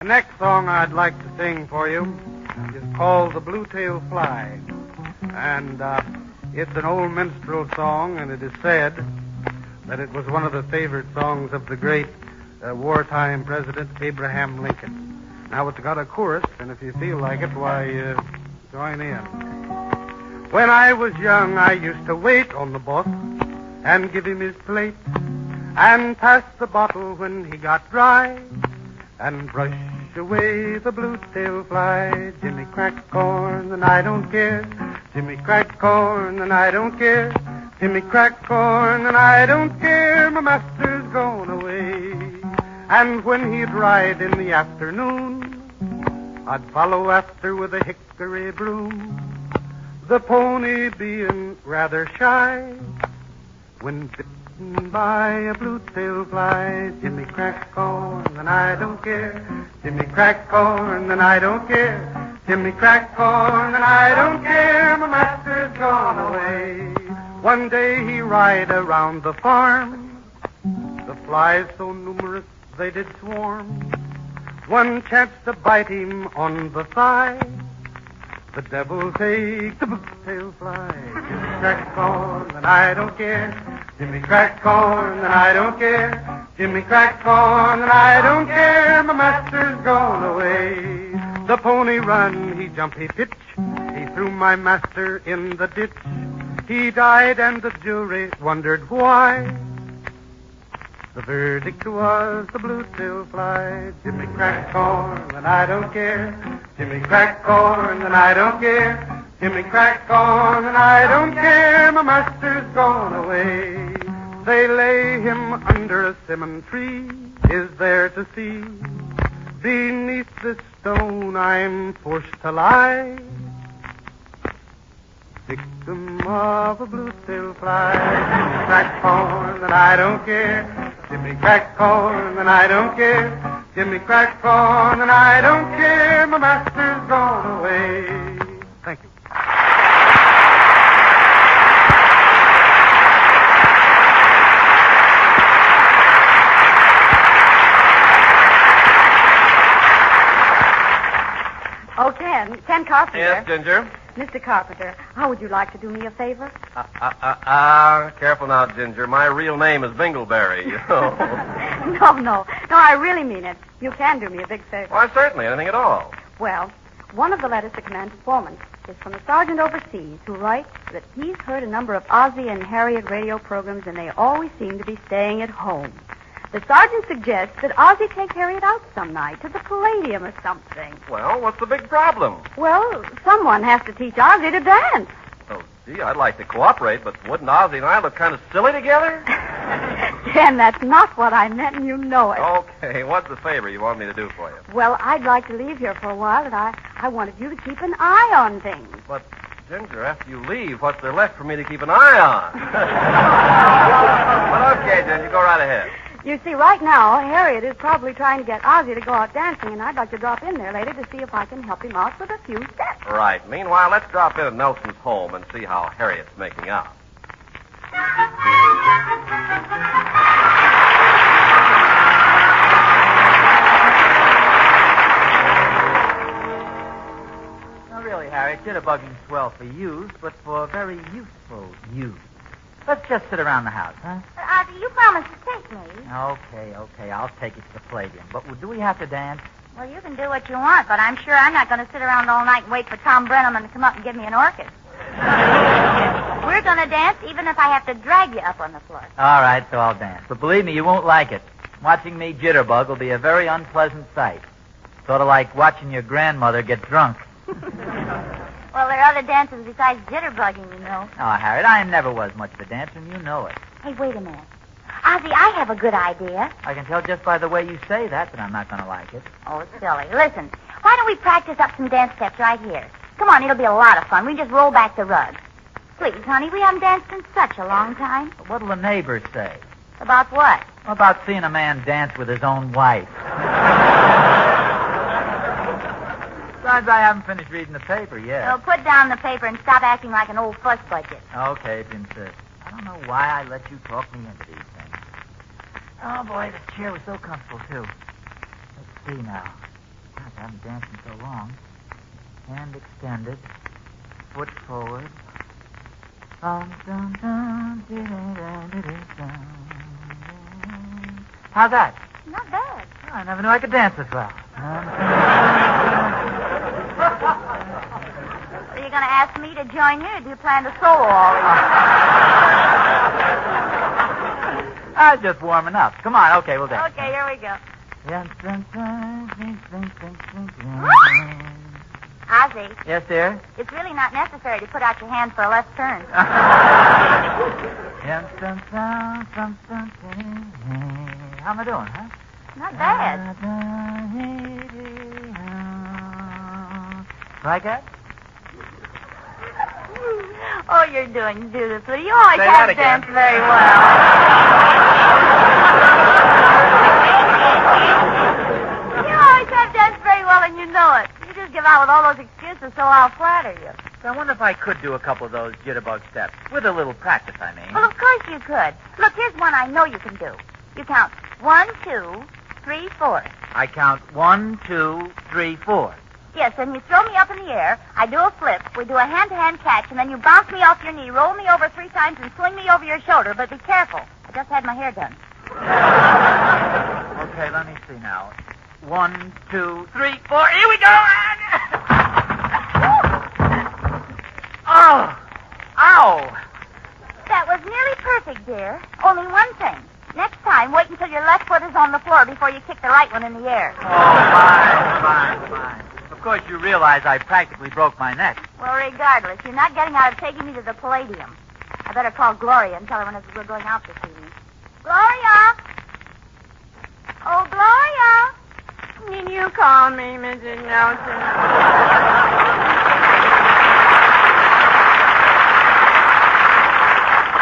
The next song I'd like to sing for you is called The Blue-Tailed Fly. And it's an old minstrel song, and it is said that it was one of the favorite songs of the great wartime President Abraham Lincoln. Now, it's got a chorus, and if you feel like it, why, join in. When I was young, I used to wait on the boss and give him his plate and pass the bottle when he got dry and brush away the blue-tailed fly. Jimmy crack corn, and I don't care. Jimmy crack corn, and I don't care. Jimmy crack corn, and I don't care. My master's gone away. And when he'd ride in the afternoon, I'd follow after with a hickory broom, the pony being rather shy. When bitten by a blue-tailed fly, Jimmy crack corn, and I don't care. Jimmy crack corn, and I don't care. Jimmy crack corn, and I don't care. My master's gone away. One day he ride around the farm. The flies so numerous they did swarm. One chanced to bite him on the thigh. The devil take the blue-tailed fly. Jimmy crack corn, and I don't care. Jimmy crack corn, and I don't care. Jimmy crack corn, and I don't care. My master's gone away. The pony run, he jump, he pitch. He threw my master in the ditch. He died, and the jury wondered why. The verdict was the blue-tailed fly. Jimmy crack corn, and I don't care. Jimmy crack corn, and I don't care. Jimmy crack corn, and I don't care. My master's gone away. They lay him under a simmon tree. Is there to see? Beneath this stone I'm forced to lie. Victim of a blue-tailed fly. Jimmy crack corn, and I don't care. Jimmy crack corn, and I don't care. Jimmy crack corn, and I don't care. My master's gone away. Thank you. Oh, Ken Carpenter. Yes, Ginger? Mr. Carpenter, how would you like to do me a favor? Careful now, Ginger. My real name is Bingleberry, you know. No, I really mean it. You can do me a big favor. Why, certainly, anything at all. Well, one of the letters to Commander Foreman is from a sergeant overseas who writes that he's heard a number of Ozzie and Harriet radio programs, and they always seem to be staying at home. The sergeant suggests that Ozzie take Harriet out some night to the Palladium or something. Well, what's the big problem? Well, someone has to teach Ozzie to dance. Oh, gee, I'd like to cooperate, but wouldn't Ozzie and I look kind of silly together? Ken, that's not what I meant, and you know it. Okay, what's the favor you want me to do for you? Well, I'd like to leave here for a while, and I wanted you to keep an eye on things. But, Ginger, after you leave, what's there left for me to keep an eye on? Well, okay, Ginger, go right ahead. You see, right now, Harriet is probably trying to get Ozzie to go out dancing, and I'd like to drop in there later to see if I can help him out with a few steps. Right. Meanwhile, let's drop in at Nelson's home and see how Harriet's making out. Now, really, Harriet, jitterbugging's swell for youth, but for very youthful youth. Let's just sit around the house, huh? Ozzie, you promised to take me. Okay. I'll take you to the Palladium. But do we have to dance? Well, you can do what you want, but I'm sure I'm not going to sit around all night and wait for Tom Brenneman to come up and give me an orchid. We're going to dance even if I have to drag you up on the floor. All right, so I'll dance. But believe me, you won't like it. Watching me jitterbug will be a very unpleasant sight. Sort of like watching your grandmother get drunk. Well, there are other dances besides jitterbugging, you know. Oh, Harriet, I never was much of a dancer, and you know it. Hey, wait a minute. Ozzie, I have a good idea. I can tell just by the way you say that I'm not going to like it. Oh, silly. Listen, why don't we practice up some dance steps right here? Come on, it'll be a lot of fun. We just roll back the rug. Please, honey, we haven't danced in such a long time. But what'll the neighbors say? About what? About seeing a man dance with his own wife. Besides, I haven't finished reading the paper yet. So put down the paper and stop acting like an old fuss budget. Okay, if you insist. I don't know why I let you talk me into these things. Oh, boy, this chair was so comfortable, too. Let's see now. I haven't danced in so long. Hand extended. Foot forward. How's that? Not bad. Oh, I never knew I could dance this well. Are you going to ask me to join you, or do you plan to solo all these? I was just warming up. Come on, okay, we'll dance. Okay, here we go. Ozzie, Yes, dear? it's really not necessary to put out your hand for a left turn. How am I doing, huh? Not bad. Like that? Oh, you're doing beautifully. You always Say have that again. danced very well. You always have danced very well, and you know it. You just give out with all those excuses, so I'll flatter you. So I wonder if I could do a couple of those jitterbug steps. With a little practice, I mean. Well, of course you could. Look, here's one I know you can do. You count 1, 2, 3, 4. I count 1, 2, 3, 4. Yes, and you throw me up in the air. I do a flip. We do a hand-to-hand catch, and then you bounce me off your knee, roll me over 3 times, and swing me over your shoulder. But be careful. I just had my hair done. Okay, let me see now. 1, 2, 3, 4. Here we go! Oh! Ow! That was nearly perfect, dear. Only one thing. Next time, wait until your left foot is on the floor before you kick the right one in the air. Oh, fine. Of course, you realize I practically broke my neck. Well, regardless, you're not getting out of taking me to the Palladium. I better call Gloria and tell her when we're going out this evening. Gloria! Oh, Gloria! Did you call me, Mrs. Nelson?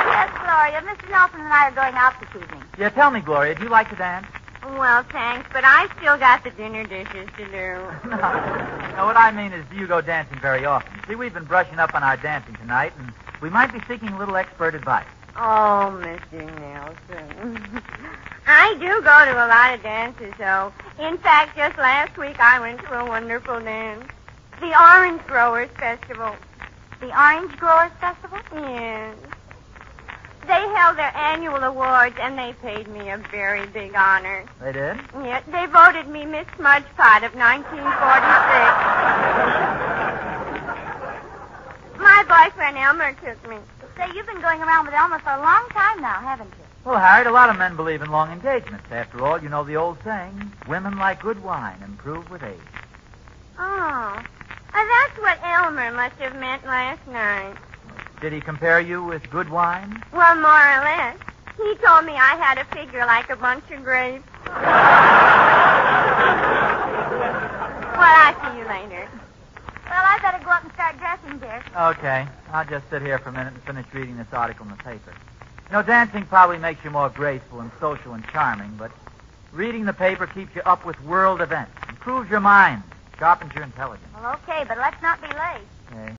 Yes, Gloria. Mrs. Nelson and I are going out this evening. Yeah, tell me, Gloria, do you like to dance? Well, thanks, but I still got the dinner dishes to do. No, what I mean is, do you go dancing very often? See, we've been brushing up on our dancing tonight, and we might be seeking a little expert advice. Oh, Mr. Nelson. I do go to a lot of dances, though. In fact, just last week I went to a wonderful dance. The Orange Growers Festival. The Orange Growers Festival? Yes. They held their annual awards, and they paid me a very big honor. They did? Yes, they voted me Miss Smudgepot of 1946. My boyfriend Elmer took me. Say, you've been going around with Elmer for a long time now, haven't you? Well, Harriet, a lot of men believe in long engagements. After all, you know the old saying, women like good wine, improve with age. Oh, that's what Elmer must have meant last night. Did he compare you with good wine? Well, more or less. He told me I had a figure like a bunch of grapes. Well, I'll see you later. Well, I better go up and start dressing, dear. Okay. I'll just sit here for a minute and finish reading this article in the paper. You know, dancing probably makes you more graceful and social and charming, but reading the paper keeps you up with world events, improves your mind, sharpens your intelligence. Well, okay, but let's not be late. Okay.